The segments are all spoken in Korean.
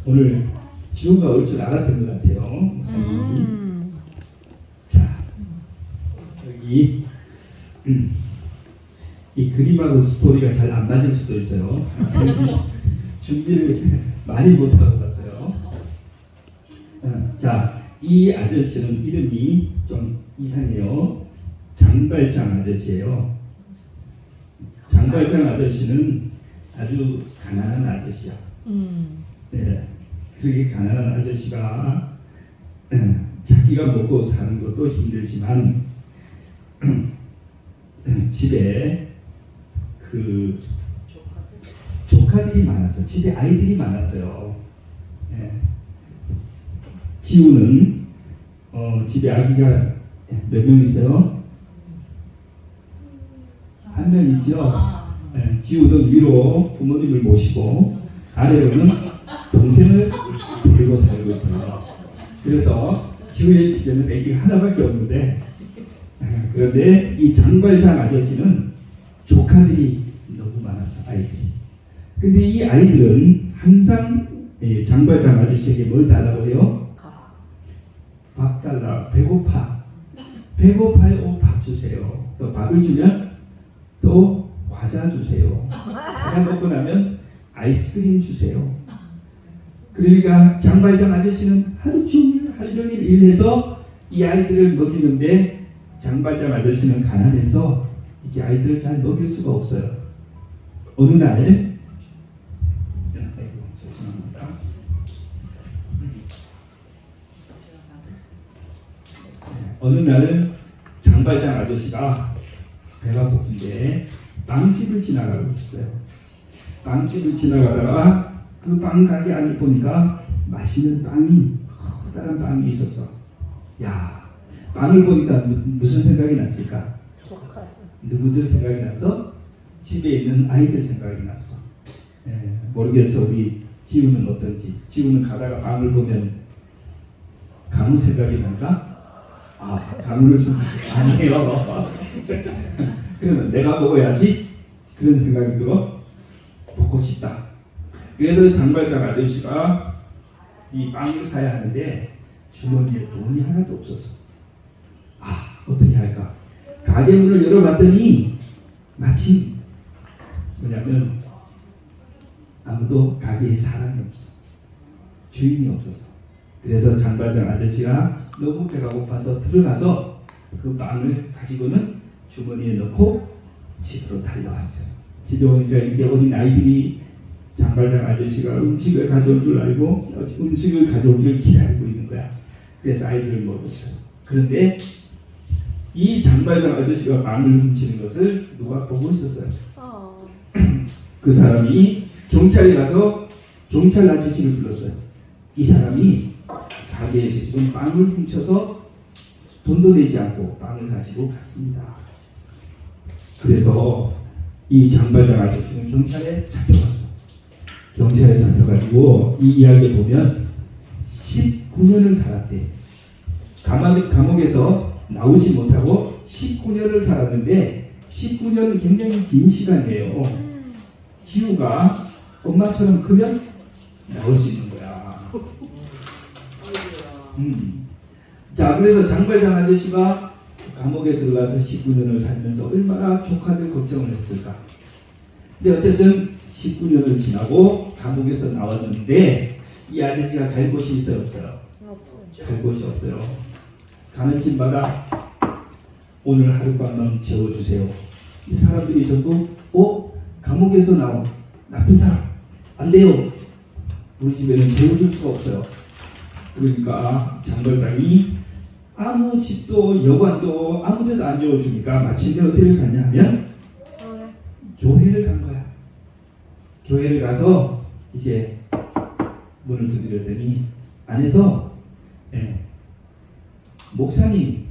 오늘 지호가 올 줄 알았던 것 같아요. 목사님이. 자, 여기 이 그림하고 스토리가 잘 안 맞을 수도 있어요. 준비를 많이 못하고 갔어요. 자, 이 아저씨는 이름이 좀 이상해요. 장발장 아저씨예요. 장발장 아저씨는 아주 가난한 아저씨야. 네, 그렇게 가난한 아저씨가 자기가 먹고 사는 것도 힘들지만 집에 그 조카들이 많았어요. 집에 아이들이 많았어요. 네. 지우는 집에 아기가 몇 명 있어요? 한 명 있죠. 네. 지우는 위로 부모님을 모시고 아래로는 동생을 데리고 살고 있어요. 그래서 지우의 집에는 아기가 하나밖에 없는데 그런데 이 장발장 아저씨는 조카들이 너무 많았어. 아이들이. 근데 이 아이들은 항상 장발장 아저씨에게 뭘 달라고 해요? 밥 달라. 배고파. 배고파요. 밥 주세요. 또 밥을 주면 또 과자 주세요. 과자 먹고 나면 아이스크림 주세요. 그러니까 장발장 아저씨는 하루 종일 일해서 이 아이들을 먹이는데 장발장 아저씨는 가난해서 이게 아이들을 잘 먹일 수가 없어요. 어느 날 죄송합니다. 어느 날 장발장 아저씨가 배가 고픈데 빵집을 지나가고 있어요. 빵집을 지나가다가 그 빵 가게 안을 보니까 맛있는 빵이 커다란 빵이 있었어. 야, 빵을 보니까 무슨 생각이 났을까? 누구들 생각이 났어? 집에 있는 아이들 생각이 났어. 모르겠어. 우리 지우는 어떤지. 지우는 가다가 빵을 보면 가물 생각이 날까? 아, 가물을 좀 아니에요. 그러면 내가 먹어야지. 그런 생각이 들어. 먹고 싶다. 그래서 장발장 아저씨가 이 빵을 사야 하는데 주머니에 돈이 하나도 없었어. 아, 어떻게 할까? 가게 문을 열어봤더니 마침 뭐냐면 아무도 가게에 사람이 없어. 주인이 없었어. 그래서 장발장 아저씨가 너무 배가 고파서 들어가서 그 빵을 가지고는 주머니에 넣고 집으로 달려왔어요. 집에 오니까 이렇게 어린 아이들이 장발장 아저씨가 음식을 가져올 줄 알고 음식을 가져오기를 기다리고 있는 거야. 그래서 아이들을 먹었어요. 그런데 이 장발장 아저씨가 빵을 훔치는 것을 누가 보고 있었어요. 그 사람이 경찰에 가서 경찰 아저씨를 불렀어요. 이 사람이 가게에서 지금 빵을 훔쳐서 돈도 내지 않고 빵을 가지고 갔습니다. 그래서 이 장발장 아저씨는 경찰에 잡혀갔어. 경찰에 잡혀가지고 이 이야기에 보면 19년을 살았대. 감옥에서 나오지 못하고 19년을 살았는데 19년은 굉장히 긴 시간이에요. 지우가 엄마처럼 크면 나올 수 있는 거야. 자, 그래서 장발장 아저씨가 감옥에 들어가서 19년을 살면서 얼마나 조카들 걱정을 했을까. 근데 어쨌든 19년을 지나고 감옥에서 나왔는데 이 아저씨가 갈 곳이 있어요, 없어요? 갈 곳이 없어요. 가는 집마다 오늘 하룻밤만 재워주세요. 이 사람들이 전부 감옥에서 나온 나쁜 사람 안 돼요. 우리 집에는 재워줄 수가 없어요. 그러니까 장발장이 아무 집도 여관도 아무 데도 안 재워주니까 마침내 어디를 갔냐 하면 교회를 간 거야. 교회를 가서 이제 문을 두드렸더니 안에서 목사님이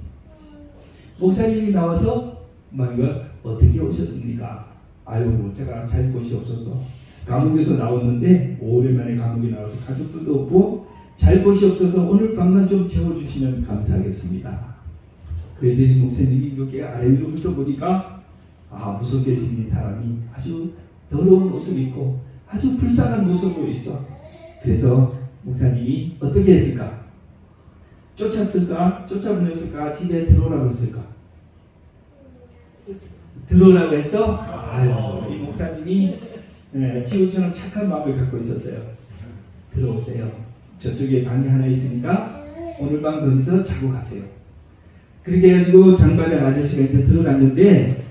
나와서 이거 어떻게 오셨습니까? 아유, 제가 잘 곳이 없어서 감옥에서 나왔는데 오랜만에 감옥에 나와서 가족들도 없고 잘 곳이 없어서 오늘 밤만 좀 재워주시면 감사하겠습니다. 그랬더니 목사님이 이렇게 아래 위로 훑어보니까 무섭게 생긴 사람이 아주 더러운 옷을 입고 아주 불쌍한 모습으로 있어. 그래서 목사님이 어떻게 했을까? 쫓았을까? 쫓아보냈을까? 집에 들어오라고 했을까? 들어오라고 했어? 아유, 이 목사님이 지우처럼 착한 마음을 갖고 있었어요. 들어오세요. 저쪽에 방이 하나 있으니까 오늘 밤 거기서 자고 가세요. 그렇게 해가지고 장과장 아저씨가 이제 들어갔는데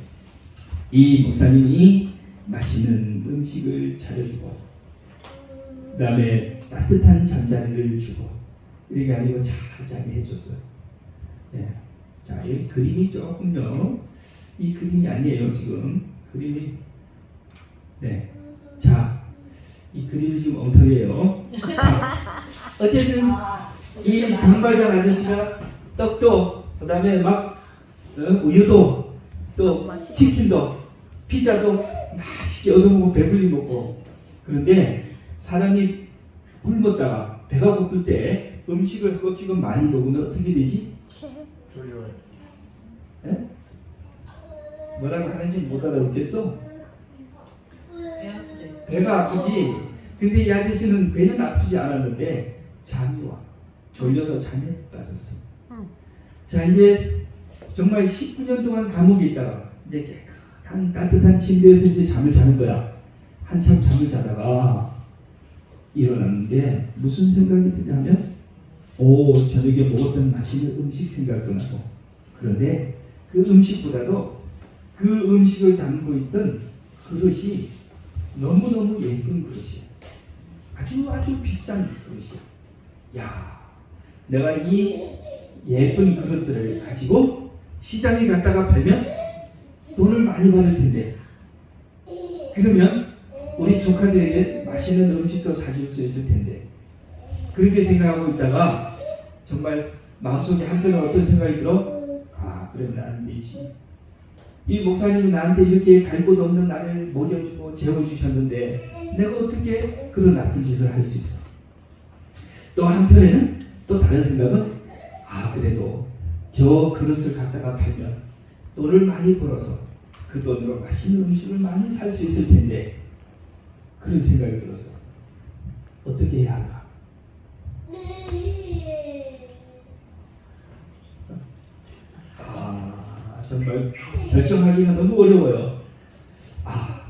이 목사님이 맛있는 음식을 차려주고 그 다음에 따뜻한 잠자리를 주고 이렇게 가지고 잘 자게 해줬어요. 네. 자, 이 그림이 조금요. 이 그림이 아니에요 지금. 그림이 네. 자, 이 그림이 지금 엉터리예요. 어쨌든 이 장발장 아저씨가 떡도 그 다음에 막 우유도 또 치킨도 피자도 맛있게 얻어먹고 배불리 먹고 그런데 사람이 굶었다가 배가 고플 때 음식을 허겁지겁 많이 먹으면 어떻게 되지? 졸려요. 에? 뭐라고 하는지 못 알아듣겠어? 배가 아프지. 근데 이 아저씨는 배는 아프지 않았는데 잠이 와. 졸려서 잠에 빠졌어. 자, 이제 정말 19년 동안 감옥에 있다가 이제 깨끗한 따뜻한 침대에서 이제 잠을 자는 거야. 한참 잠을 자다가 일어났는데 무슨 생각이 드냐면 저녁에 먹었던 맛있는 음식 생각도 나고 그런데 그 음식보다도 그 음식을 담고 있던 그릇이 너무너무 예쁜 그릇이야. 아주 비싼 그릇이야. 야, 내가 이 예쁜 그릇들을 가지고 시장에 갔다가 팔면 돈을 많이 받을 텐데 그러면 우리 조카들에게 맛있는 음식도 사줄 수 있을 텐데 그렇게 생각하고 있다가 정말 마음속에 한편으로 어떤 생각이 들어? 그러면 안 되지. 이 목사님이 나한테 이렇게 갈 곳 없는 나를 먹여주고 재워주셨는데 내가 어떻게 그런 나쁜 짓을 할 수 있어? 또 한편에는 또 다른 생각은 그래도 저 그릇을 갖다가 팔면 돈을 많이 벌어서 그 돈으로 맛있는 음식을 많이 살 수 있을 텐데 그런 생각이 들어서 어떻게 해야 할까? 정말 결정하기가 너무 어려워요.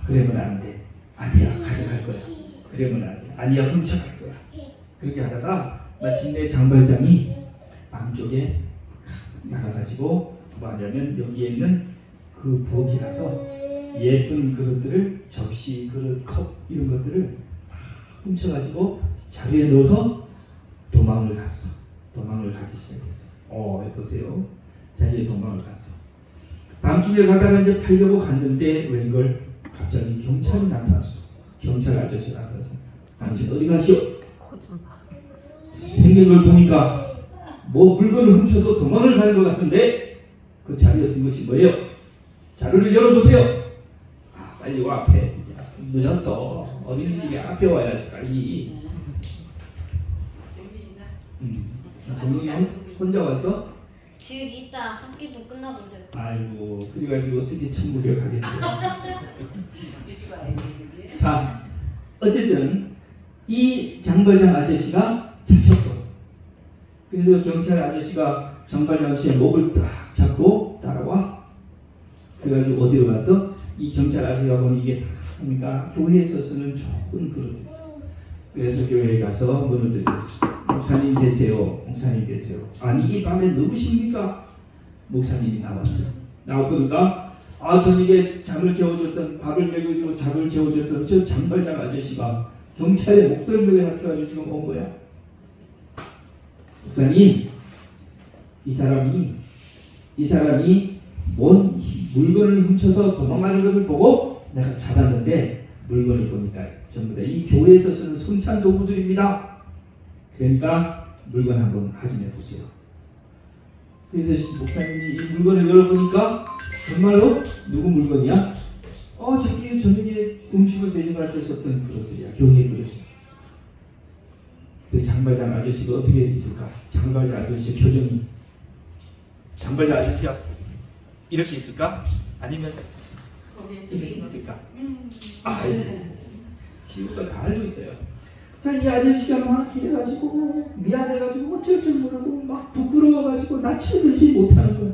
그러면 안 돼. 아니야, 가져갈 거야. 그러면 안 돼. 아니야, 훔쳐갈 거야. 그렇게 하다가 마침내 장발장이 밤쪽에 나가가지고 뭐 하냐면 여기에 있는 그 부엌이라서 예쁜 그릇들을 접시, 그릇, 컵 이런 것들을 다 훔쳐가지고 자루에 넣어서 도망을 갔어. 도망을 가기 시작했어. 보세요. 자, 이제 도망을 갔어. 밤중에 가다가 이제 팔려고 갔는데 웬걸 갑자기 경찰이 나타났어. 경찰 아저씨가 나타나서 당신 어디 가시오? 생긴 걸 보니까 뭐 물건을 훔쳐서 도망을 가는 것 같은데 그 자리에 든 것이 뭐예요? 자루를 열어보세요. 빨리 와 앞에. 늦었어. 어린이집에 앞에 와야지 빨리. 동영이 혼자 왔어? 주혁이 이따 학기도 끝나본대요. 아이고, 그래가지고 어떻게 천국에 가겠어요? 자, 어쨌든 이 장발장 아저씨가 잡혔어. 그래서 경찰 아저씨가 장발장 씨의 목을 딱 잡고 따라와. 그래가지고 어디로 가서 이 경찰 아저씨가 보니 이게 다 보니까 교회에서 쓰는 좋은 그릇. 그래서 교회에 가서 문을 두드렸어. 목사님 계세요. 목사님 계세요. 아니 이 밤에 누구십니까? 목사님이 나왔어요. 나오니까 저녁에 잠을 재워줬던 밥을 먹여주고 잠을 재워줬던 저 장발장 아저씨가 경찰에 목덜미에 잡혀가지고 지금 온 거야. 목사님, 이 사람이 뭔 물건을 훔쳐서 도망가는 것을 보고 내가 잡았는데 물건을 보니까 전부 다 이 교회에서 쓰는 성찬 도구들입니다. 그러니까 물건 한번 확인해 보세요. 그래서 목사님이 이 물건을 열어보니까 정말로 누구 물건이야? 저기 저녁에 음식을 대접할 때 썼던 그릇들이야. 교회 그릇이야. 그 장발장 아저씨가 어떻게 있을까? 장발장 아저씨 표정이 장발장 아저씨가 이렇게 있을까? 아니면 이렇게 있을까? 아이고, 지우가 다 알고 있어요. 자, 이 아저씨가 막 이래가지고 미안해가지고 어쩔 줄 모르고 막 부끄러워가지고 낯을 들지 못하는 거야.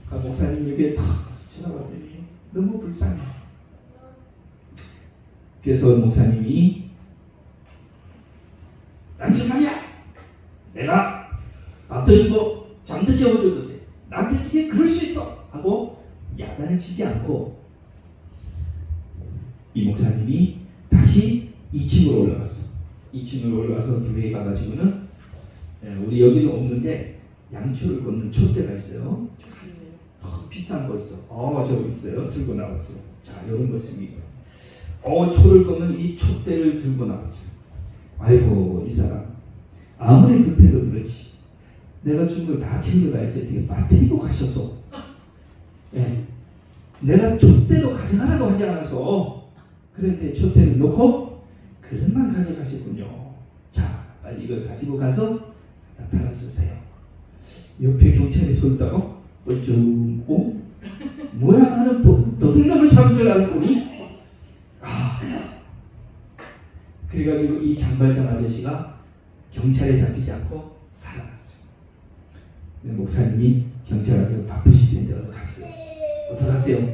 아, 목사님에게 탁 지나가더니 너무 불쌍해. 그래서 목사님이 당신 말이야, 내가 밥도 주고 잠도 재워줘도 돼. 나한테 어떻게 그럴 수 있어? 하고 야단을 치지 않고 이 목사님이 다시 2층으로 올라갔어. 2층으로 올라가서 교회에 가가지고는 우리 여기는 없는데 양초를 꽂는 촛대가 있어요. 더 비싼 거 있어. 저거 있어요. 들고 나왔어요. 자, 이런 모습이에요. 초를 꽂는 이 촛대를 들고 나왔어요. 아이고, 이 사람 아무리 급해도 그렇지. 내가 준 걸 다 챙겨가야지. 어떻게 빠뜨리고 가셨어. 예. 내가 촛대도 가져가라고 하지 않아서 그런데 촛대를 놓고 그릇만 가져가셨군요. 자, 빨리 이걸 가지고 가서 나타나 쓰세요. 옆에 경찰이 서 있다고? 좀 뭐야, 나는 도둑놈을 잡은 줄 알았더니 그래가지고 이 장발장 아저씨가 경찰에 잡히지 않고 살아났어요. 목사님이 경찰 아저씨가 바쁘실 텐데 어서 가세요. 어서 가세요.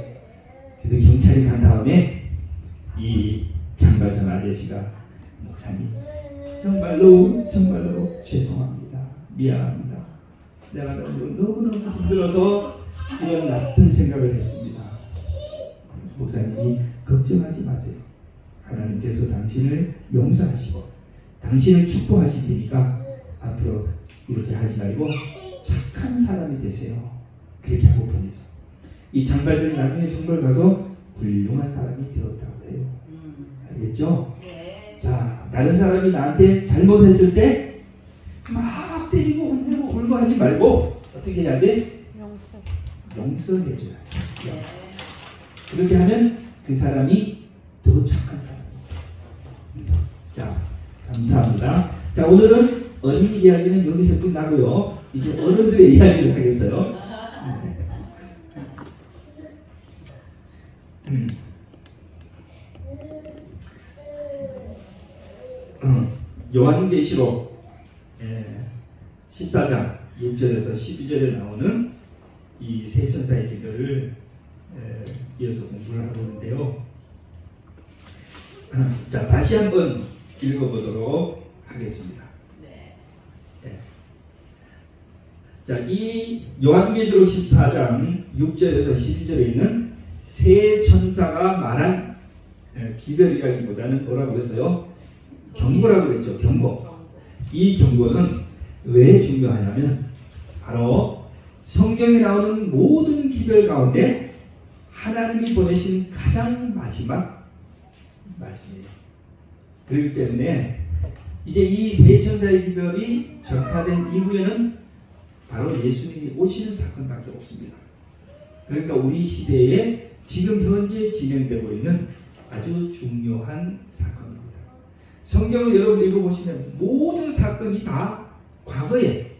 그래서 경찰이 간 다음에 이 장발장 아저씨가 목사님 정말로 죄송합니다. 미안합니다. 내가 너무너무 힘들어서 이런 나쁜 생각을 했습니다. 목사님이 걱정하지 마세요. 하나님께서 당신을 용서하시고 당신을 축복하실 테니까 앞으로 이렇게 하지 말고 착한 사람이 되세요. 그렇게 하고 보냈어. 이 장발장이 나중에 정말 가서 훌륭한 사람이 되었다고 해요. 알겠죠? 네. 자, 다른 사람이 나한테 잘못했을 때 막 때리고 혼내고 울고 하지 말고 어떻게 해야 돼? 용서해줘야 돼. 네. 그렇게 하면 그 사람이 더 착한 사람입니다. 자, 감사합니다. 자, 오늘은 어린이 이야기는 여기서 끝나고요. 이제 어른들의 이야기를 하겠어요. 요한계시록 14장 6절에서 12절에 나오는 이 세 천사의 기도를 이어서 공부를 하고 있는데요. 자, 다시 한번 읽어보도록 하겠습니다. 네. 자, 이 요한계시록 14장 6절에서 12절에 있는 세 천사가 말한 기별이라기보다는 뭐라고 그랬어요? 경고라고 그랬죠. 경고. 이 경고는 왜 중요하냐면 바로 성경에 나오는 모든 기별 가운데 하나님이 보내신 가장 마지막 말씀이에요. 그렇기 때문에 이제 이 세 천사의 기별이 전파된 이후에는 바로 예수님이 오시는 사건밖에 없습니다. 그러니까 우리 시대에 지금 현재 진행되고 있는 아주 중요한 사건입니다. 성경을 여러분 읽어보시면 모든 사건이 다 과거에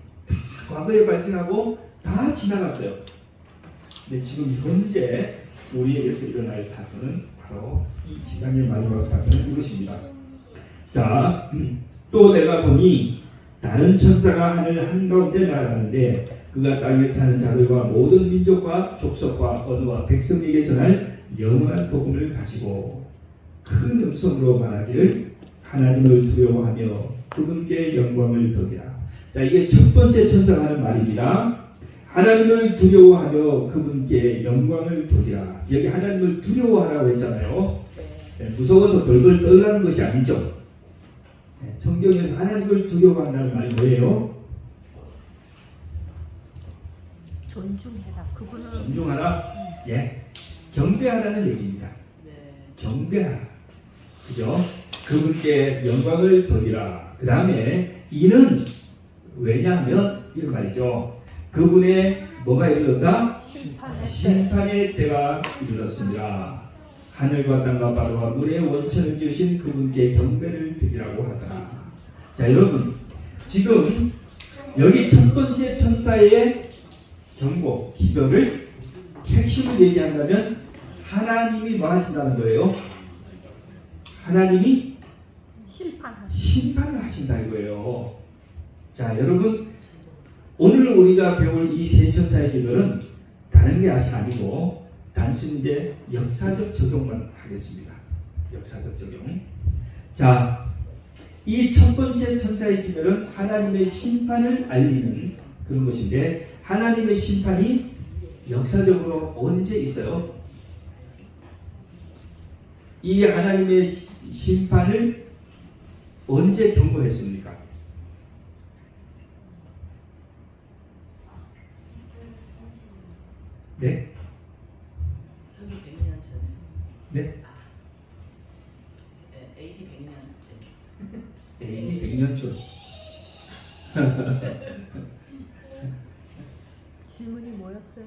발생하고 다 지나갔어요. 근데 지금 현재 우리에게서 일어날 사건은 바로 이 지상의 마지막 사건은 이것입니다. 자, 또 내가 보니 다른 천사가 하늘 한가운데 날아가는데 그가 땅에 사는 자들과 모든 민족과 족속과 언어와 백성에게 전할 영원한 복음을 가지고 큰 음성으로 말하기를 하나님을 두려워하며 그분께 영광을 돌리라. 자, 이게 첫 번째 천사가 하는 말입니다. 하나님을 두려워하며 그분께 영광을 돌리라. 여기 하나님을 두려워하라고 했잖아요. 무서워서 벌벌 떨라는 것이 아니죠. 성경에서 하나님을 두려워한다는 말이 뭐예요? 존중해라. 그분은 존중하라. 예, 경배하라는 얘기입니다. 경배하라. 그죠? 그분께 영광을 돌리라. 그 다음에 이는 왜냐하면 이런 말이죠. 그분의 뭐가 이르렀다? 심판의 때가 이르렀습니다. 하늘과 땅과 바다와 물의 원천을 지으신 그분께 경배를 드리라고 하더라. 자, 여러분, 지금 여기 첫 번째 천사의 경고, 기별을 핵심을 얘기한다면 하나님이 뭐 하신다는 거예요? 하나님이 심판을 하신다 이거예요. 자, 여러분 오늘 우리가 배울 이 세 천사의 기도는 다른 게 아니고 단순히 이제 역사적 적용만 하겠습니다. 역사적 적용. 자, 이 첫 번째 천사의 기별은 하나님의 심판을 알리는 그런 것인데 하나님의 심판이 역사적으로 언제 있어요? 이 하나님의 심판을 언제 경고했습니까? 네? 서기 100년 전에. 네? AD 100년 전. AD 100년 전. 질문이 뭐였어요?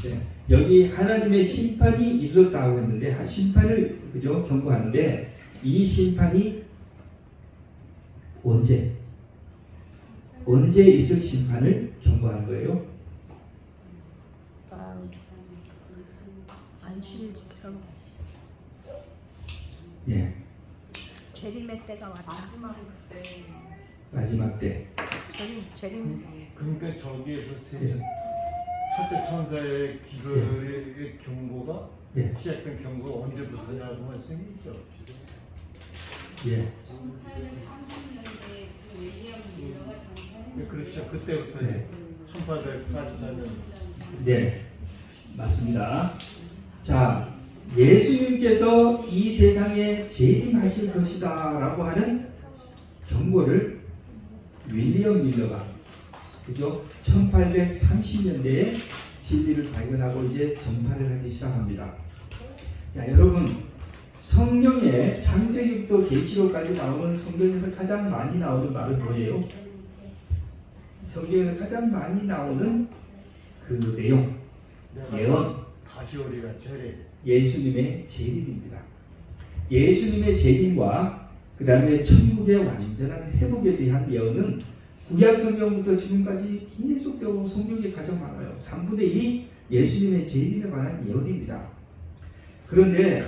네. 여기 하나님의 심판이 이르렀다고 했는데 심판을 그죠 경고하는데 이 심판이 언제 있을 심판을 경고하는 거예요? 안식일처럼 예, 재림의 때가 왔다. 마지막 때. 재림. 그러니까 저기에서 첫째 천사의 기도의 경고가 예, 시작된 경고가 언제부터냐고 말씀이 있죠. 예, 그렇죠. 그때부터 네. 1844년. 네, 맞습니다. 자, 예수님께서 이 세상에 재림하실 것이다라고 하는 경고를 윌리엄 밀러가 그죠? 1830년대에 진리를 발견하고 이제 전파를 하기 시작합니다. 자, 여러분 성경에 창세기부터 계시록까지 나오는 성경에서 가장 많이 나오는 말은 뭐예요? 성경에서 가장 많이 나오는 그 내용, 예언, 가시오리가 절에 예수님의 재림입니다. 예수님의 재림과 그 다음에 천국의 완전한 회복에 대한 예언은 구약 성경부터 지금까지 계속되고 성경이 가장 많아요. 3분의 1이 예수님의 재림에 관한 예언입니다. 그런데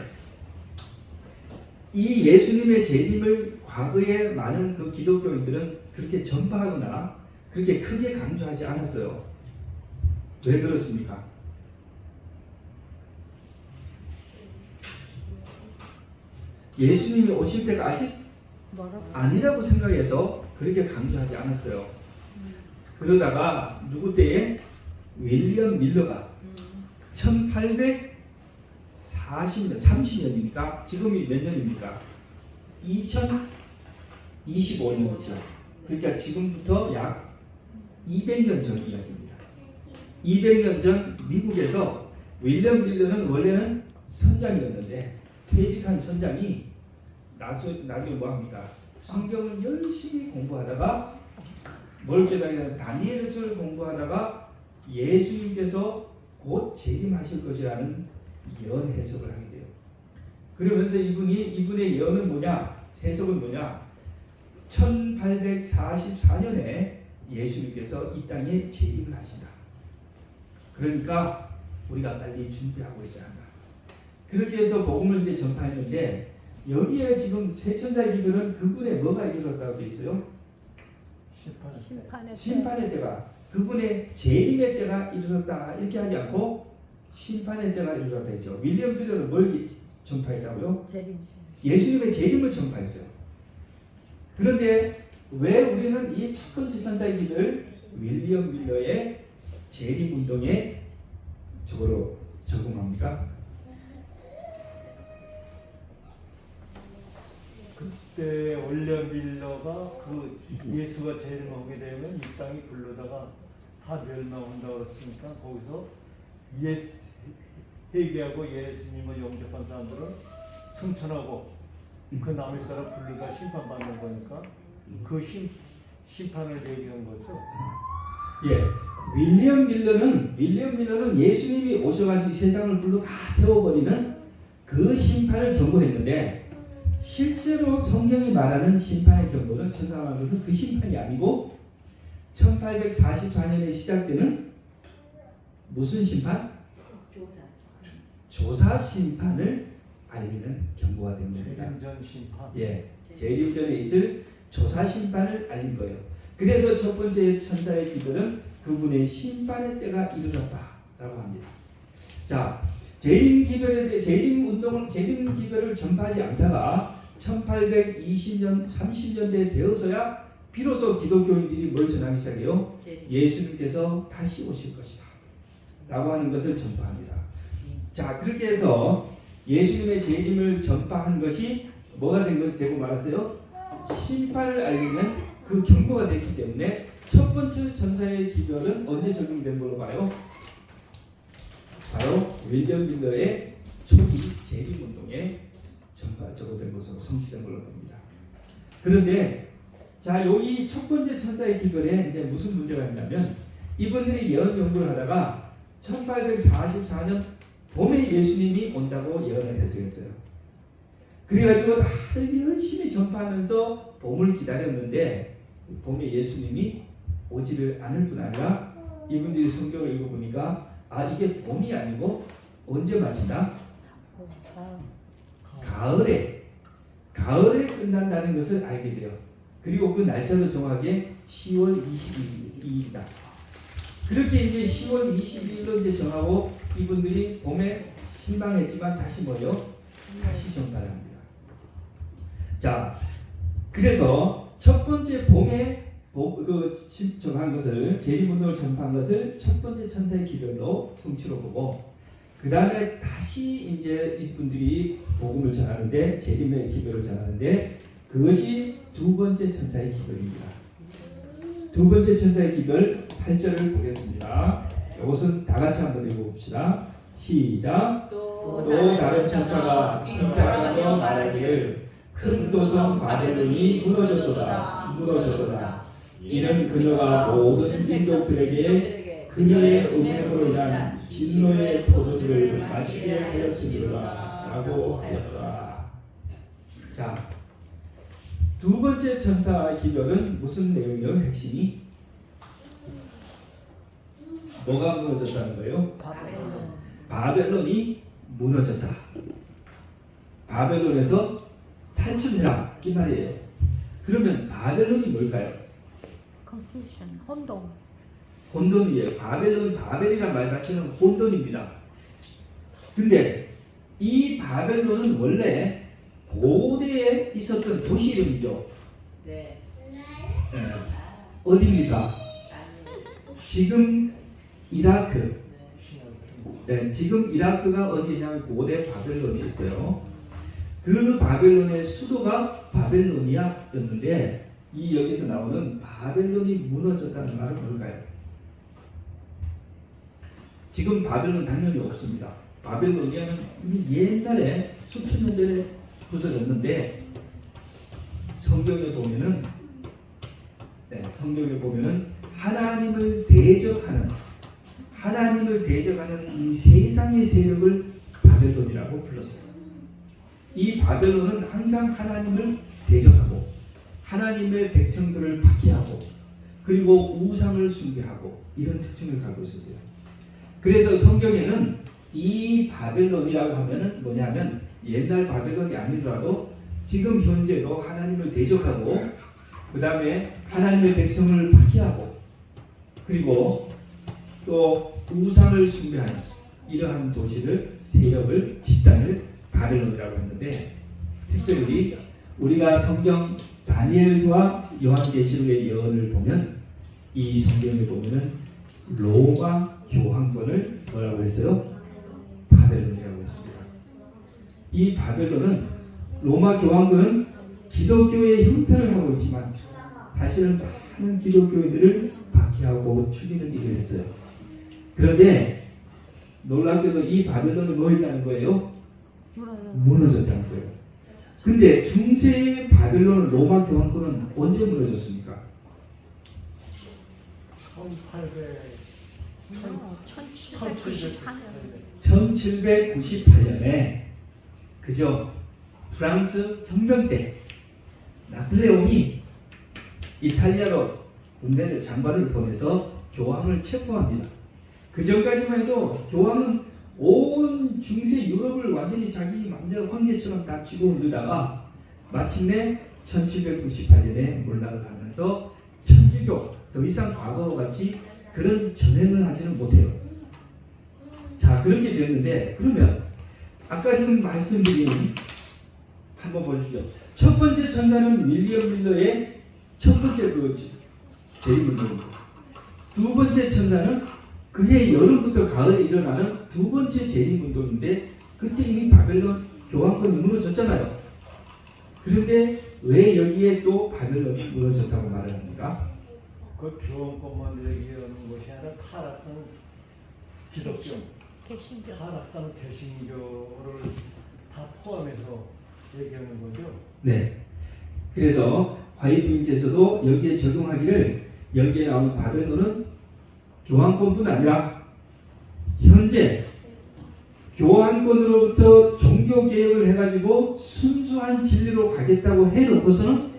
이 예수님의 재림을 과거에 많은 그 기독교인들은 그렇게 전파하거나 그렇게 크게 강조하지 않았어요. 왜 그렇습니까? 예수님이 오실 때가 아직 아니라고 생각해서 그렇게 강조하지 않았어요. 그러다가 누구 때에 윌리엄 밀러가 1840년, 30년이니까 지금이 몇 년입니까? 2025년이죠. 그러니까 지금부터 약 200년 전 이야기입니다. 200년 전 미국에서 윌리엄 밀러는 원래는 선장이었는데 퇴직한 선장이 나중에 뭐합니까? 성경을 열심히 공부하다가 뭘 깨달으냐면 다니엘서를 공부하다가 예수님께서 곧 재림하실 것이라는 예언 해석을 하게 돼요. 그러면서 이분의 예언은 뭐냐? 해석은 뭐냐? 1844년에 예수님께서 이 땅에 재림을 하신다. 그러니까 우리가 빨리 준비하고 있어야 한다. 그렇게 해서 복음을 이제 전파했는데 여기에 지금 세 천사의 기도는 그분의 뭐가 이르렀다고 되어 있어요? 심판의 때가 그분의 재림의 때가 이르렀다 이렇게 하지 않고 심판의 때가 이르렀다 했죠. 윌리엄 밀러는 뭘 전파했다고요? 예수님의 재림을 전파했어요. 그런데 왜 우리는 이 첫 번째 천사의 기도를 윌리엄 밀러의 재림 운동에 저거로 적용합니까? 그때 올려 밀러가 그 예수가 재림하게 되면 이 땅이 불러다가 다 멸망한다고 그랬으니까 거기서 회개하고 예수님을 영접한 사람들은 승천하고 그 남의 사람 불러다 심판받는 거니까 그 심판을 얘기한 거죠. 예, 윌리엄 밀러는 예수님이 오셔가지고 세상을 불로 다 태워버리는 그 심판을 경고했는데 실제로 성경이 말하는 심판의 경고는 천사만에서 그 심판이 아니고 1844년에 시작되는 무슨 심판? 조사 심판을 알리는 경고가 된 겁니다. 재림전 심판. 예, 재림 전에 있을 조사 심판을 알린 거예요. 그래서 첫 번째 천사의 기별은 그분의 심판의 때가 이르렀다라고 합니다. 자, 재림 기별을 전파하지 않다가 1820년 30년대 되어서야 비로소 기독교인들이 뭘 전하기 시작해요? 예수님께서 다시 오실 것이다 라고 하는 것을 전파합니다. 자, 그렇게 해서 예수님의 재림을 전파한 것이 뭐가 되고 말았어요? 심판을 알리는 그 경고가 됐기 때문에 첫 번째 천사의 기별은 언제 적용된 걸로 봐요? 바로 윌리엄 밀러의 초기 재림운동에 적용된 것으로 성취된 걸로 봅니다. 그런데 자, 여기 첫 번째 천사의 기별에 이제 무슨 문제가 있냐면 이분들이 예언 연구를 하다가 1844년 봄에 예수님이 온다고 예언을 했어요. 그래가지고 다들 열심히 전파하면서 봄을 기다렸는데 봄에 예수님이 오지를 않을 뿐 아니라 이분들이 성경을 읽어보니까 이게 봄이 아니고 언제 마치나? 가을에 끝난다는 것을 알게 돼요. 그리고 그 날짜도 정확하게 10월 22일이다. 그렇게 이제 10월 22일로 이제 정하고 이분들이 봄에 실망했지만 다시 다시 전파를 합니다. 자, 그래서 첫 번째 봄에 정한 것을 재림운동을 전파한 것을 첫 번째 천사의 기별로 성취로 보고 그 다음에 다시 이제 이분들이 복음을 전하는데 재림의 기별을 전하는데 그것이 두 번째 천사의 기별입니다. 두 번째 천사의 기별 8절을 보겠습니다. 이것은 다 같이 한번 읽어봅시다. 시작. 또 다른 천사가 뒤따라가며 말하기를 큰 도성 바벨론이 무너졌도다. 이는 그녀가 모든 민족들에게 그녀의 음행으로 인한 진노의 포도주를 마시게 하였으리라 라고 하였더라. 자, 두 번째 천사의 기별은 무슨 내용이요? 핵심이 뭐가 무너졌다는 거예요? 바벨론이 무너졌다. 바벨론에서 탈출해라 이 말이에요. 그러면 바벨론이 뭘까요? confusion, 혼동. 혼돈이에요. 바벨이란 말 자체는 혼돈입니다. 근데 이 바벨론은 원래 고대에 있었던 도시 이름이죠. 네. 어디입니까? 지금 이라크. 네, 지금 이라크가 어디냐면 고대 바벨론이 있어요. 그 바벨론의 수도가 바벨로니아였는데 이 여기서 나오는 바벨론이 무너졌다는 말은 뭘까요? 지금 바벨론 당연히 없습니다. 바벨로니아는 이미 옛날에 수천 년 전에 부서졌는데 성경에 보면은 하나님을 대적하는 이 세상의 세력을 바벨론이라고 불렀어요. 이 바벨론은 항상 하나님을 대적하고 하나님의 백성들을 박해하고 그리고 우상을 숭배하고 이런 특징을 갖고 있었어요. 그래서 성경에는 이 바벨론이라고 하면은 뭐냐면 옛날 바벨론이 아니더라도 지금 현재도 하나님을 대적하고 그 다음에 하나님의 백성을 박해하고 그리고 또 우상을 숭배하는 이러한 도시를 세력을 집단을 바벨론이라고 했는데 특별히 우리가 성경 다니엘과 요한계시록의 예언을 보면 이 성경에 보면은 로마 교황권을 뭐라고 했어요? 바벨론이라고 했습니다. 이 바벨론은 로마 교황권은 기독교의 형태를 하고 있지만 사실은 많은 기독교인들을 박해하고 죽이는 일을 했어요. 그런데 놀랍게도 이 바벨론은 뭐 했다는 거예요? 무너졌다는 거예요. 근데 중세의 바벨론 로마 교황권은 언제 무너졌습니까? 1794년에 그죠? 프랑스 혁명 때 나폴레옹이 이탈리아로 군대를 장관을 보내서 교황을 체포합니다. 그 전까지만 해도 교황은 온 중세 유럽을 완전히 자기 마음대로 황제처럼 다 쥐고 흔들다가 마침내 1798년에 몰락을 하면서 천주교 더 이상 과거와 같이 그런 전행을 하지는 못해요. 자, 그렇게 됐는데 그러면 아까 지금 말씀드린 한번 보십시오. 첫 번째 천사는 윌리엄 밀러의 첫 번째 그 재림운동입니다. 두 번째 천사는 그해 여름부터 가을에 일어나는 두 번째 재림운동인데 그때 이미 바벨론 교황권이 무너졌잖아요. 그런데 왜 여기에 또 바벨론이 무너졌다고 말을 합니까? 그 교황권만 얘기하는 것이 아니라 타락한 기독교, 개신교. 타락한 개신교를 다 포함해서 얘기하는 거죠. 네. 그래서 화이트님께서도 여기에 적용하기를 여기에 나온 바벨론은 교황권뿐 아니라 현재 교황권으로부터 종교 개혁을 해가지고 순수한 진리로 가겠다고 해놓고서는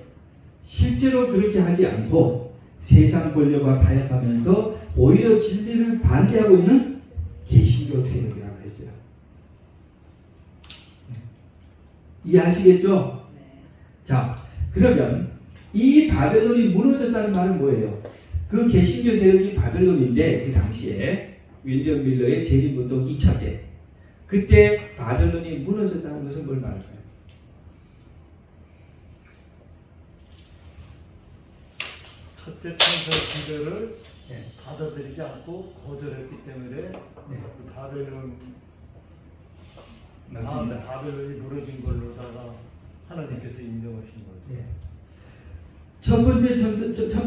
실제로 그렇게 하지 않고 세상 권력과 타협하면서 오히려 진리를 반대하고 있는 개신교 세력이라고 했어요. 이해하시겠죠? 자, 그러면 이 바벨론이 무너졌다는 말은 뭐예요? 그 개신교 세력이 바벨론인데 그 당시에 윌리엄 밀러의 재림운동 2차 때 그때 바벨론이 무너졌다는 것은 뭘 말할까요? 첫째 천사 기별을 받아들이지 않고 거절했기 때문에 그 바벨론 맞습니다. 바벨론이 무너진 걸로다가 하나님께서 인정하신 거죠. 예. 첫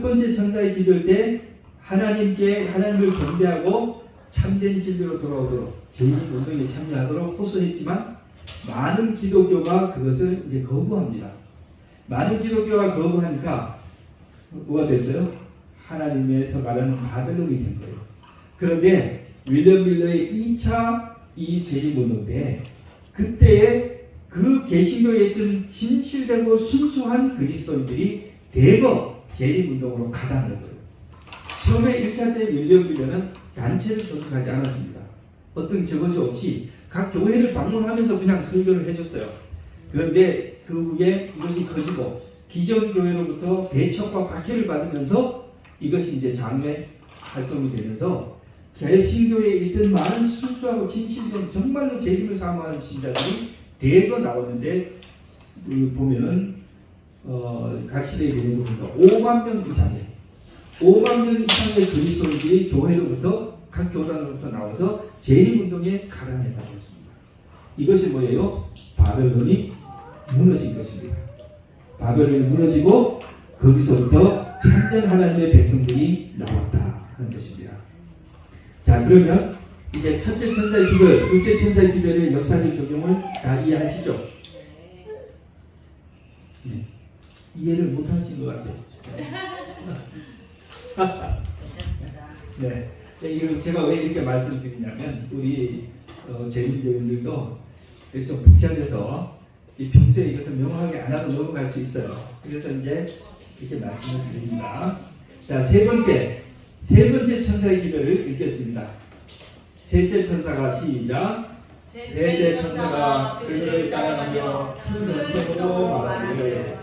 번째 천사의 기별 때 하나님을 경배하고 참된 진리로 돌아오도록 재림운동에 참여하도록 호소했지만 많은 기독교가 그것을 이제 거부합니다. 많은 기독교가 거부하니까 뭐가 됐어요? 하나님에서 말하는 바벨론이 된 거예요. 그런데 윌리엄 밀러의 2차 이 재림운동 때 그때에 그 개신교에 있던 진실되고 순수한 그리스도인들이 대거 재림운동으로 가담을 했거든요. 처음에 1차 때 윌리엄 밀러는 단체를 조직하지 않았습니다. 어떤 저것이 없이 각 교회를 방문하면서 그냥 설교를 해줬어요. 그런데 그 후에 이것이 커지고 기존 교회로부터 배척과 박해를 받으면서 이것이 이제 장외 활동이 되면서 개신교에 있던 많은 순수하고 진실된 정말로 재림을 사모하는 신자들이 대거 나오는데 보면은 각시대에 대해서 보니까 5만 명 이상의 그리스도인들이 교회로부터 각 교단으로부터 나와서 재림운동에 가담했다고 했습니다. 이것이 뭐예요? 바벨론이 무너진 것입니다. 바벨론이 무너지고 거기서부터 참된 하나님의 백성들이 나왔다 하는 것입니다. 자, 그러면 이제 첫째 천사의 기별, 둘째 천사의 기별의 역사적 적용을 다 이해하시죠? 네. 이해를 못 하신 것 같아요. 네. 이거 제가 왜 이렇게 말씀드리냐면 우리 재림교인들도 좀 복잡해서 평소에 이것을 명확하게 안 하고 넘어갈 수 있어요. 그래서 이제 이렇게 말씀을 드립니다. 자, 세 번째 천사의 기별을 읽겠습니다. 셋째 천사가 시작. 셋째 천사가 그를 따라가며 큰 음성으로 말하기를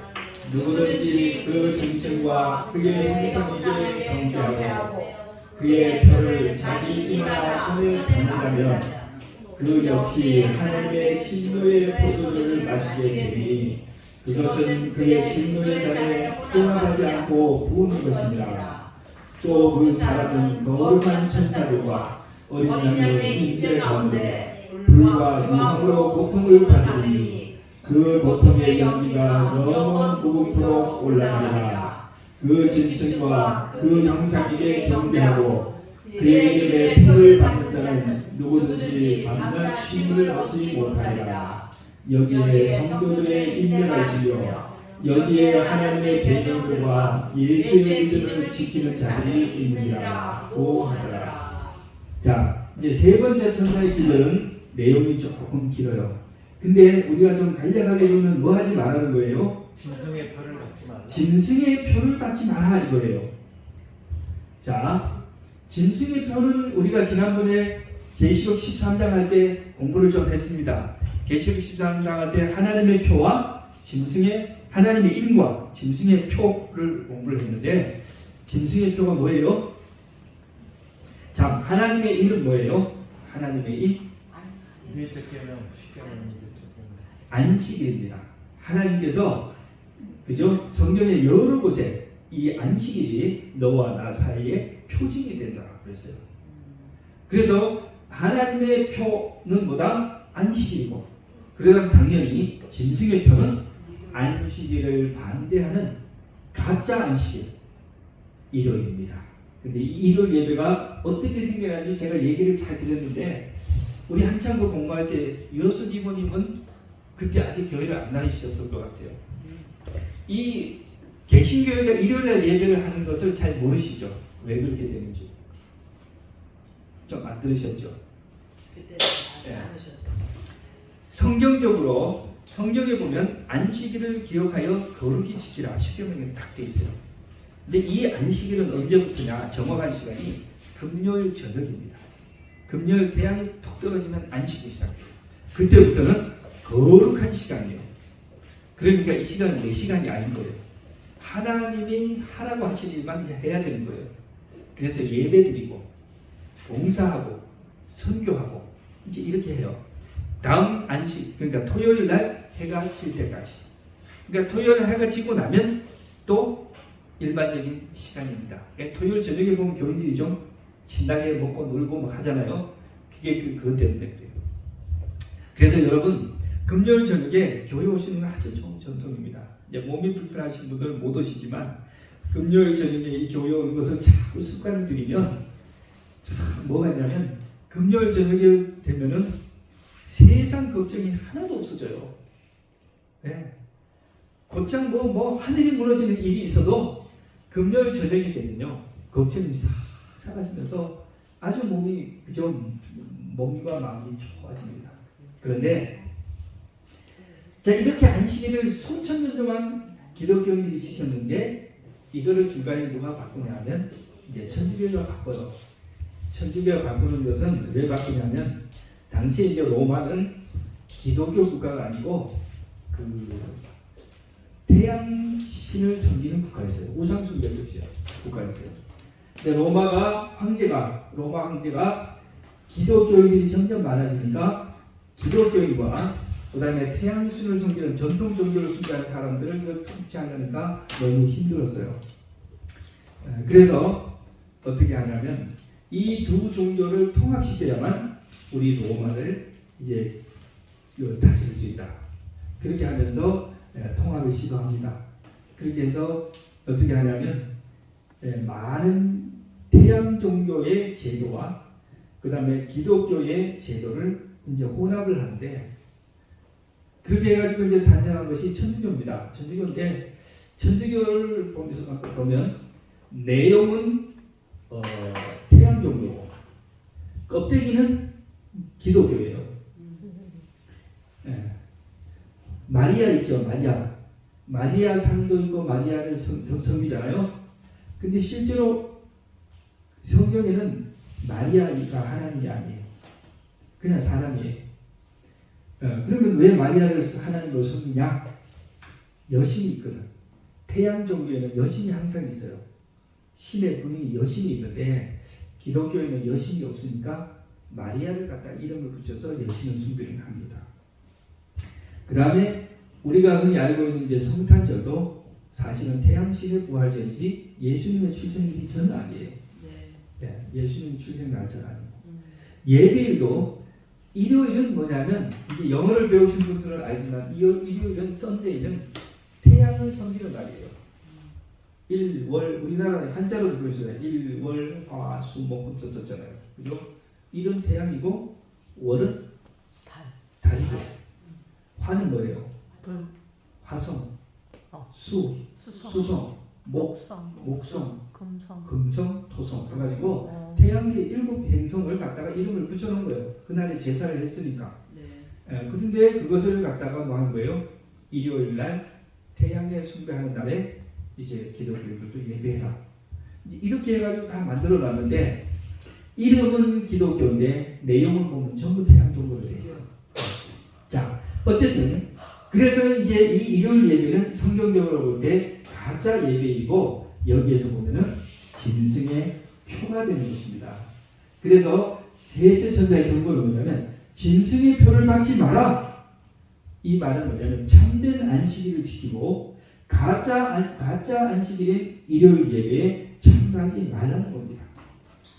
누구든지 그 짐승과 그의 형상에게 경배하고 그의 표를 자기 이마나 손에 받는다면 그 역시 하나님의 진노의 포도주를 마시게 되니 그것은 그의 진노의 잔에 흥하지 않고 부은 것이니라. 또 그 사람은 거룩한 천사들과 어린 양의 인재 가운데 불과 유황으로 고통을 받으니 그 고통의 연기가 너무 무궁토록 올라가리라. 그 짐승과 그 형상에게 경배하고 그의 이름에 표를 받는 자는 누구든지 밤낮 쉼을 얻지 못하리라. 여기에 성도들의 인내가 있으며 여기에 하나님의 계명들과 예수의 믿음을 지키는 자들이 있느니라고 하더라. 자, 이제 세 번째 천사의 기별은 내용이 조금 길어요. 근데 우리가 좀 간략하게 보면 뭐 하지 말라는 거예요? 짐승의 표를 받지 마라. 짐승의 표를 받지 마라 이거예요. 자, 짐승의 표는 우리가 지난번에 계시록 13장 할 때 공부를 좀 했습니다. 계시록 13장 할 때 하나님의 표와 짐승의 하나님의 인과 짐승의 표를 공부를 했는데 짐승의 표가 뭐예요? 자, 하나님의 인은 뭐예요? 하나님의 인 위에적 개념, 십계명은 위에적 개념. 안식일입니다. 하나님께서 그죠? 성경의 여러 곳에 이 안식일이 너와 나 사이에 표징이 된다고 그랬어요. 그래서 하나님의 표는 뭐다? 안식일이고, 그러다 당연히 짐승의 표는 안식일을 반대하는 가짜 안식일, 일요일입니다. 근데 이 일요일 예배가 어떻게 생겨나는지 제가 얘기를 잘 드렸는데, 우리 한참 그 공부할 때 여수 이모님은 그때 아직 교회를 안 다니셨을 것 같아요. 이 개신교회가 일요일날 예배를 하는 것을 잘 모르시죠? 왜 그렇게 되는지 좀 안 들으셨죠? 그때는 예. 안 오셨어요. 성경적으로 성경에 보면 안식일을 기억하여 거룩히 지키라 십계명에 딱 돼 있어요. 근데 이 안식일은 언제부터냐? 정확한 시간이 금요일 저녁입니다. 금요일 태양이 툭 떨어지면 안식이 시작해요. 그때부터는 거룩한 시간이에요. 그러니까 이 시간은 내 시간이 아닌 거예요. 하나님이 하라고 하신 일만 이제 해야 되는 거예요. 그래서 예배드리고 봉사하고 선교하고 이제 이렇게 해요. 다음 안식, 그러니까 토요일 날 해가 질 때까지. 그러니까 토요일 해가 지고 나면 또 일반적인 시간입니다. 그러니까 토요일 저녁에 보면 교인들이 좀 신나게 먹고 놀고 막 하잖아요. 그게 그것 때문에 그래요. 그래서 여러분 금요일 저녁에 교회 오시는 건 아주 좋은 전통입니다. 이제 몸이 불편하신 분들은 못 오시지만 금요일 저녁에 이 교회 오는 것을 자꾸 습관을 들이면 참 뭐가 있냐면 금요일 저녁에 되면은 세상 걱정이 하나도 없어져요. 네. 곧장 뭐 하늘이 무너지는 일이 있어도 금요일 저녁이 되면요 걱정이 싹 사라지면서 아주 몸이 그죠 몸과 마음이 좋아집니다. 그런데 자 이렇게 안식일을 수천 년 동안 기독교인들이 지켰는데 이거를 중간에 누가 바꾸냐면 이제 천주교가 바꿔요. 천주교가 바꾸는 것은 왜 바꾸냐면 당시에 이제 로마는 기독교 국가가 아니고 그 태양신을 섬기는 국가였어요. 우상숭배도 국가였어요. 근데 로마 황제가 기독교인들이 점점 많아지니까 기독교인과 그 다음에 태양신을 섬기는 전통 종교를 숭배하는 사람들을 통치하려니까 너무 힘들었어요. 그래서 어떻게 하냐면 이 두 종교를 통합시켜야만 우리 로마를 이제 다스릴 수 있다. 그렇게 하면서 통합을 시도합니다. 그렇게 해서 어떻게 하냐면 많은 태양 종교의 제도와 그 다음에 기독교의 제도를 이제 혼합을 하는데 그렇게 해가지고 이제 탄생한 것이 천주교입니다. 천주교인데 천주교를 보면 내용은 태양 종교고 껍데기는 기독교예요. 네. 마리아 있죠, 마리아 상도 있고 마리아를 섬기잖아요. 근데 실제로 성경에는 마리아가 하나님이 아니에요. 그냥 사람이에요. 그러면 왜 마리아를 하나님으로 섬기냐? 여신이 있거든. 태양 종교에는 여신이 항상 있어요. 신의 부인이 여신이 있는데 기독교에는 여신이 없으니까 마리아를 갖다 이름을 붙여서 여신을 숭배를 합니다. 그 다음에 우리가 흔히 알고 있는 이제 성탄절도 사실은 태양신의 부활절이지 예수님의 출생일이 전혀 아니에요. 네, 예수님 출생 날짜가 아니고 예배일도 일요일은 뭐냐면 이게 영어를 배우신 분들은 알지만 일요일은 썬데이는 태양을 섬기는 날이에요. 일월 우리나라 한자로 들고 있어요. 일월 화수목금 썼잖아요. 그죠? 일은 태양이고 월은 달이고 화는 뭐예요? 화성, 수성, 목성, 금성, 토성 해가지고 태양계 7행성을 갖다가 이름을 붙여놓은 거예요. 그날에 제사를 했으니까. 그런데 그것을 갖다가 뭐 하는 거예요? 일요일날 태양에 숭배하는 날에 이제 기독교인들도 예배해라. 이제 이렇게 해가지고 다 만들어놨는데 이름은 기독교인데 내용을 보면 전부 태양 종교로 돼 있어요. 자, 어쨌든 그래서 이제 이 일요일 예배는 성경적으로 볼 때 가짜 예배이고 여기에서 보면은 짐승의 표가 되는 것입니다. 그래서 셋째 천사의 경고는 뭐냐면 짐승의 표를 받지 마라. 이 말은 뭐냐면 참된 안식일을 지키고 가짜 안식일인 일요일 예배에 참가하지 말라는 겁니다.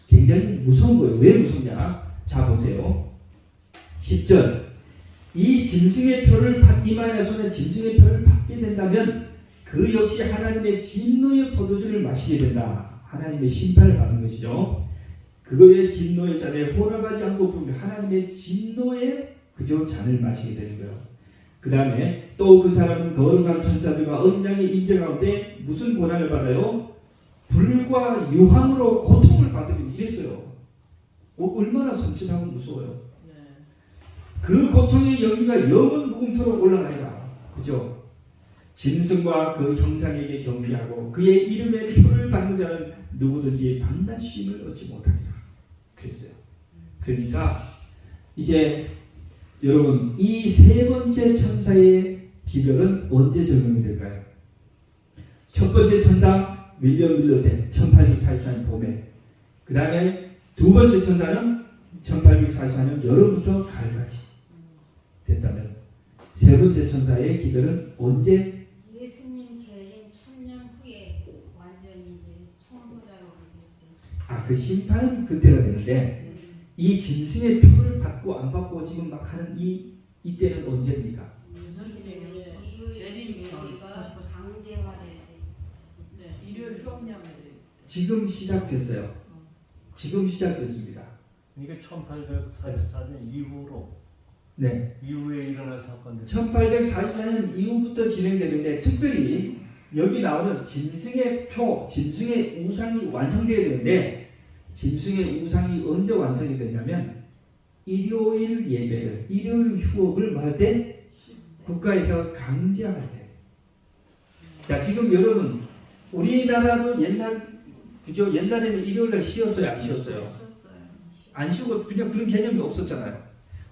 굉장히 무서운 거예요. 왜 무섭냐? 자 보세요. 10절 이 짐승의 표를 이마에서는 짐승의 표를 받게 된다면 그 역시 하나님의 진노의 포도주를 마시게 된다. 하나님의 심판을 받는 것이죠. 그거의 진노의 잔에 혼합하지 않고 부으면 하나님의 진노의 그저 잔을 마시게 되는 거예요. 그 다음에 또 그 사람은 거룩한 천사들과 어린 양의 임재 가운데 무슨 고난을 받아요? 불과 유황으로 고통을 받으면 이랬어요. 얼마나 섬찟하고 무서워요. 네. 그 고통의 연기가 영원 무궁토록 올라가리라. 그죠? 짐승과 그 형상에게 경배하고 그의 이름의 표를 받는 자는 누구든지 반드심을 얻지 못하리라. 그랬어요. 그러니까 이제 여러분 이 세 번째 천사의 기별은 언제 적용이 될까요? 첫 번째 천사 밀려된 1844년 봄에, 그 다음에 두 번째 천사는 1844년 여름부터 가을까지 됐다면 세 번째 천사의 기별은 언제? 예수님 재림 1000년 후에 완전히 이제 청소자로 그 심판은 그때가 되는데 이 짐승의 표를 받고 안 받고 지금 막 하는 이때는 언제입니까? 재림 전. 강제화될 때. 네, 일요일 휴업량을. 지금 시작됐어요. 지금 시작됐습니다. 이게 1844년 이후로 네. 이후에 일어날 사건들. 1844년 이후부터 진행되는데 특별히 여기 나오는 짐승의 표, 짐승의 우상이 완성되어야 되는데 짐승의 우상이 언제 완성이 되냐면 일요일 예배를, 일요일 휴업을 뭐 할 때? 국가에서 강제할 때. 자, 지금 여러분 우리나라도 그죠? 옛날에는 일요일날 쉬었어요, 안 쉬었어요? 안 쉬고 그냥 그런 개념이 없었잖아요.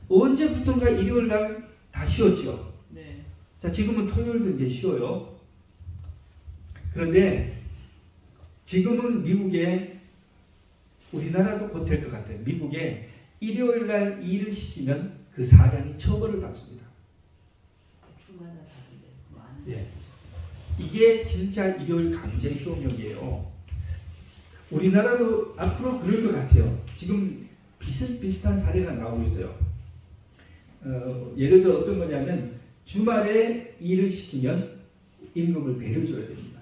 언제부턴가 일요일날 다 쉬었죠. 네. 자, 지금은 토요일도 이제 쉬어요. 그런데 지금은 미국에, 우리나라도 곧 될 것 같아요. 미국에 일요일날 일을 시키면 그 사장이 처벌을 받습니다. 주마다 다른데. 많은. 예. 이게 진짜 일요일 강제 휴업령이에요. 우리나라도 앞으로 그럴 것 같아요. 지금 비슷비슷한 사례가 나오고 있어요. 예를 들어 어떤 거냐면 주말에 일을 시키면 임금을 배를 줘야 됩니다.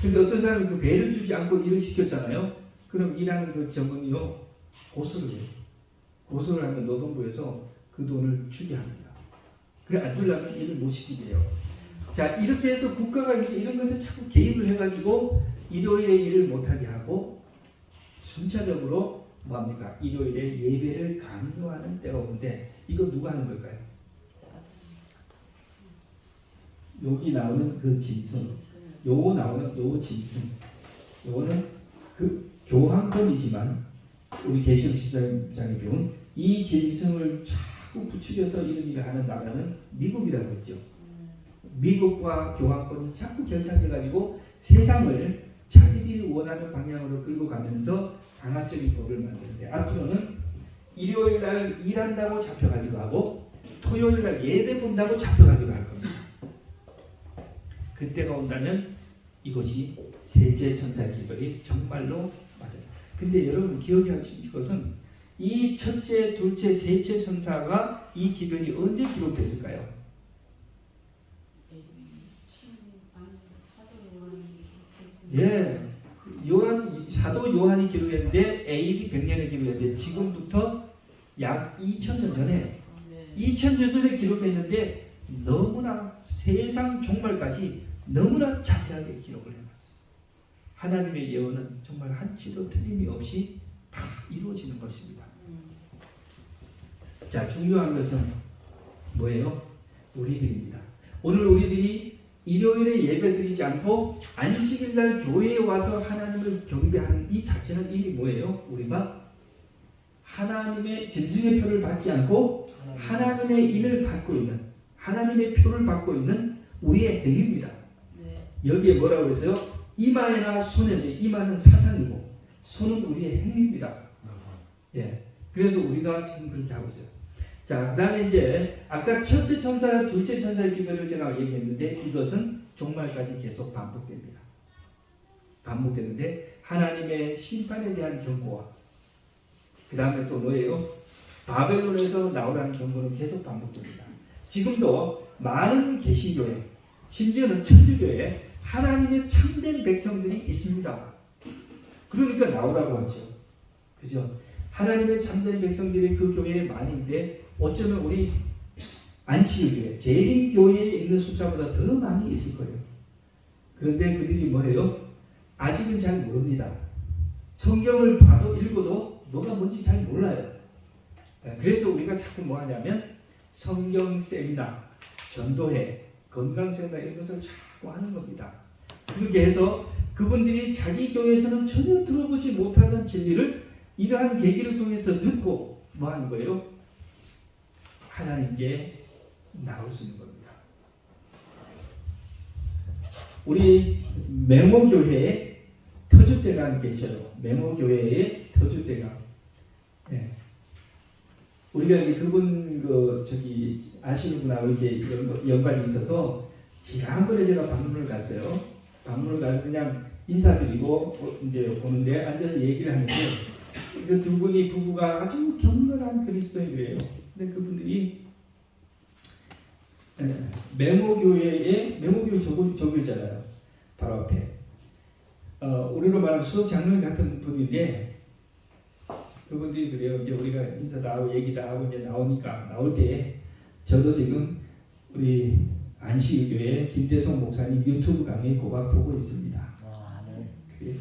근데 어떤 사람은 그 배를 주지 않고 일을 시켰잖아요. 그럼 일하는 그 점원이요 고소를 해요. 고소를 하면 노동부에서 그 돈을 주게 합니다. 그래 안 주려면 일을 못 시키게 해요. 자, 이렇게 해서 국가가 이런 것에 자꾸 개입을 해가지고 일요일에 일을 못하게 하고 순차적으로 뭐합니까? 일요일에 예배를 강요하는 때가 오는데 이거 누가 하는 걸까요? 여기 나오는 그 짐승, 요거 나오는 요 짐승, 요거는 그 교황권이지만 우리 계시록 10장에 배운 이 짐승을 자꾸 부추겨서 이런 일을 하는 나라는 미국이라고 했죠. 미국과 교황권이 자꾸 결탁해가지고 세상을 자기들이 원하는 방향으로 끌고 가면서 강압적인 법을 만드는데 앞으로는 일요일 날 일한다고 잡혀가기도 하고 토요일 날 예배 본다고 잡혀가기도 할 겁니다. 그때가 온다면 이것이 셋째 천사의 기별이 정말로 맞아요. 근데 여러분 기억해야 하실 것은 이 첫째, 둘째, 셋째 천사가 이 기별이 언제 기록됐을까요? 예, 사도 요한이 기록했는데 AD 100년에 기록했는데 지금부터 약 2000년 전에 2000년 전에 기록했는데 너무나 세상 종말까지 너무나 자세하게 기록을 해놨어요. 하나님의 예언은 정말 한치도 틀림이 없이 다 이루어지는 것입니다. 자, 중요한 것은 뭐예요? 우리들입니다. 오늘 우리들이 일요일에 예배드리지 않고 안식일날 교회에 와서 하나님을 경배하는 이 자체는 이미 뭐예요? 우리가 하나님의 짐승의 표를 받지 않고 하나님의 일을 받고 있는, 하나님의 표를 받고 있는 우리의 행위입니다. 네. 여기에 뭐라고 했어요? 이마에나 손에, 이마는 사상이고 손은 우리의 행위입니다. 예. 그래서 우리가 지금 그렇게 하고 있어요. 자, 그 다음에 이제 아까 첫째 천사, 둘째 천사의 기별을 제가 얘기했는데 이것은 종말까지 계속 반복됩니다. 반복되는데 하나님의 심판에 대한 경고와 그 다음에 또 뭐예요? 바벨론에서 나오라는 경고는 계속 반복됩니다. 지금도 많은 개신교회, 심지어는 천주교회 하나님의 참된 백성들이 있습니다. 그러니까 나오라고 하죠. 그죠? 하나님의 참된 백성들이 그 교회에 많이 있는데 어쩌면 우리 안식일교회, 재림교회에 있는 숫자보다 더 많이 있을 거예요. 그런데 그들이 뭐예요? 아직은 잘 모릅니다. 성경을 봐도 읽어도 뭐가 뭔지 잘 몰라요. 그래서 우리가 자꾸 뭐 하냐면 성경 세미나, 전도회, 건강 세미나 이런 것을 자꾸 하는 겁니다. 그렇게 해서 그분들이 자기 교회에서는 전혀 들어보지 못하던 진리를 이러한 계기를 통해서 듣고 뭐 하는 거예요? 하나님께 나올 수 있는 겁니다. 우리 맹호교회에 터줏대감 계셔요. 맹호교회에 터줏대감. 예. 우리가 이제 그분 저기 아시는 분하고 이렇게 연관이 있어서 지난번에 제가 방문을 갔어요. 방문을 가서 그냥 인사드리고 이제 오는데 앉아서 얘기를 하는데 그 두 분이 부부가 아주 경건한 그리스도인들이에요. 근데 그분들이 맹호교회 조교잖아요. 바로 앞에. 우리로 말하면 수석 장로님 같은 분인데 그분들이 그래요. 이제 우리가 인사도 하고 얘기도 하고 이제 나올 때 저도 지금 우리 안식교회 김대성 목사님 유튜브 강의 고박 보고 있습니다. 아, 네.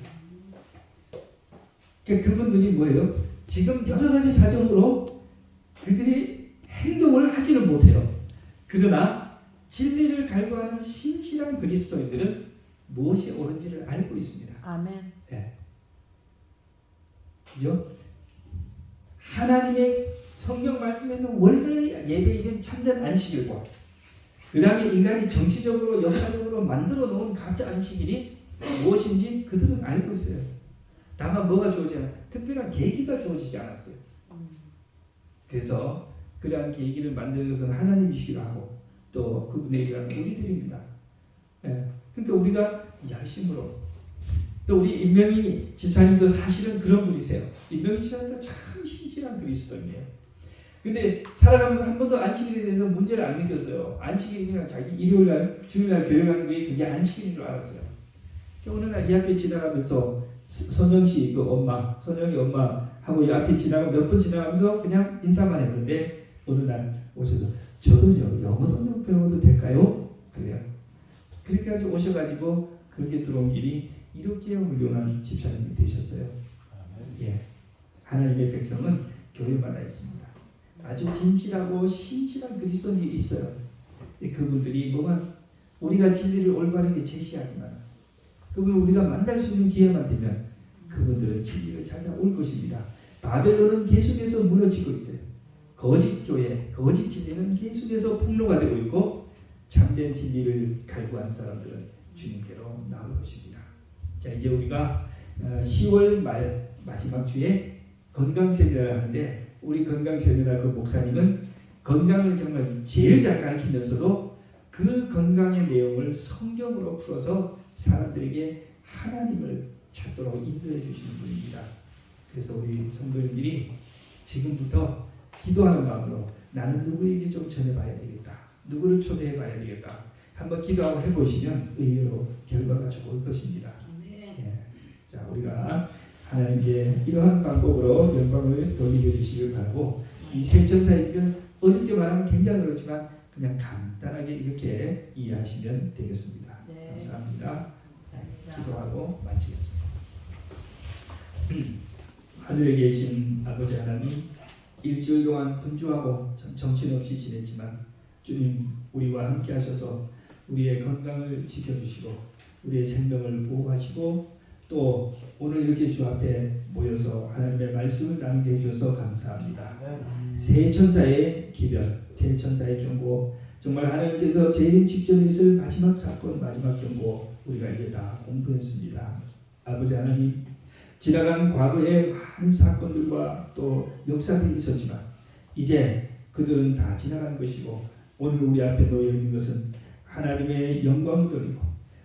그러니까 그분들이 뭐예요? 지금 여러 가지 사정으로 그들이 행동을 하지는 못해요. 그러나 진리를 갈구하는 신실한 그리스도인들은 무엇이 옳은지를 알고 있습니다. 아멘. 네. 그죠? 하나님의 성경 말씀에는 원래 예배일은 참된 안식일과 그 다음에 인간이 정치적으로 역사적으로 만들어 놓은 가짜 안식일이 무엇인지 그들은 알고 있어요. 다만 뭐가 주어지지 않아요? 특별한 계기가 주어지지 않았어요. 그래서 그러한 계기를 만드는 것은 하나님이시기도 하고 또 그분의 일하는 우리들입니다. 예. 그러니까 우리가 열심으로 또 우리 임명희 집사님도 사실은 그런 분이세요. 임명희 집사님도 참 신실한 그리스도인이에요. 근데 살아가면서 한 번도 안식일에 대해서 문제를 안 느꼈어요. 안식일이 그냥 자기 일요일날 주일날 교회 가는 게 그게 안식일인 줄 알았어요. 어느 날 이 앞에 지나가면서 선영씨 그 엄마, 선영이 엄마하고 이 앞에 지나가 몇 번 지나가면서 그냥 인사만 했는데 어느 날 오셔서 저도요 영어도 좀 배워도 될까요? 그래요. 그렇게 해서 오셔가지고 그렇게 들어온 길이 이렇게 훌륭한 집사님이 되셨어요. 예, 하나님의 백성은 교회마다 있습니다. 아주 진실하고 신실한 그리스도인이 있어요. 그분들이 뭐만 우리가 진리를 올바르게 제시하기만 그분 우리가 만날 수 있는 기회만 되면 그분들은 진리를 찾아올 것입니다. 바벨론은 계속해서 무너지고 있어요. 거짓 교회, 거짓 진리는 계속해서 폭로가 되고 있고 참된 진리를 갈구한 사람들은 주님께로 나올 것입니다. 자, 이제 우리가 10월 마지막 주에 건강 세미나를 하는데 우리 건강 세미나 그 목사님은 건강을 정말 제일 잘 가르치면서도 그 건강의 내용을 성경으로 풀어서 사람들에게 하나님을 찾도록 인도해 주시는 분입니다. 그래서 우리 성도님들이 지금부터 기도하는 마음으로 나는 누구에게 좀 전해봐야 되겠다. 누구를 초대해봐야 되겠다. 한번 기도하고 해보시면 의외로 결과가 좋을 것입니다. 예. 자, 우리가 하나님께 이러한 방법으로 영광을 돌려주시길 바라고 이 세천사의 길은 어릴 때 말하면 굉장히 어렵지만 그냥 간단하게 이렇게 이해하시면 되겠습니다. 네. 감사합니다. 감사합니다. 기도하고 마치겠습니다. 하늘에 계신 아버지 하나님, 일주일 동안 분주하고 참 정신없이 지냈지만 주님 우리와 함께 하셔서 우리의 건강을 지켜주시고 우리의 생명을 보호하시고 또 오늘 이렇게 주 앞에 모여서 하나님의 말씀을 나누게 해주셔서 감사합니다. 새 천사의 기별, 새 천사의 경고 정말 하나님께서 재림 직전에 있을 마지막 사건, 마지막 경고 우리가 이제 다 공부했습니다. 아버지 하나님, 지나간 과거의 많은 사건들과 또 역사들이 있었지만 이제 그들은 다 지나간 것이고 오늘 우리 앞에 놓여 있는 것은 하나님의 영광을 돌리고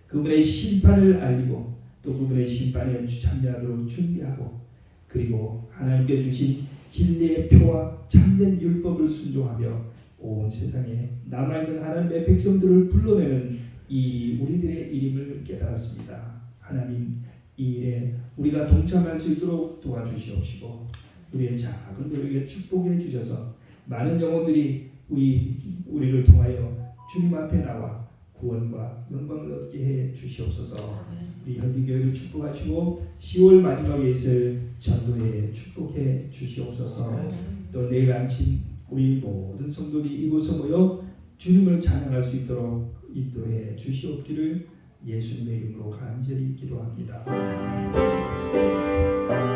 그분의 심판을 알리고 또 그분의 심판에 참여하도록 준비하고 그리고 하나님께 주신 진리의 표와 참된 율법을 순종하며 온 세상에 남아있는 하나님의 백성들을 불러내는 이 일이 우리들의 일임을 깨달았습니다. 하나님, 이 일에 우리가 동참할 수 있도록 도와주시옵시고 우리의 작은 노력에 축복해 주셔서 많은 영혼들이 우리를 통하여 주님 앞에 나와 구원과 영광을 얻게 해 주시옵소서. 우리 현지교회를 축복하시고 10월 마지막에 있을 전도회에 축복해 주시옵소서. 또 내일 아침 우리 모든 성도들이 이곳에 모여 주님을 찬양할 수 있도록 인도해 주시옵기를 예수님의 이름으로 간절히 기도합니다.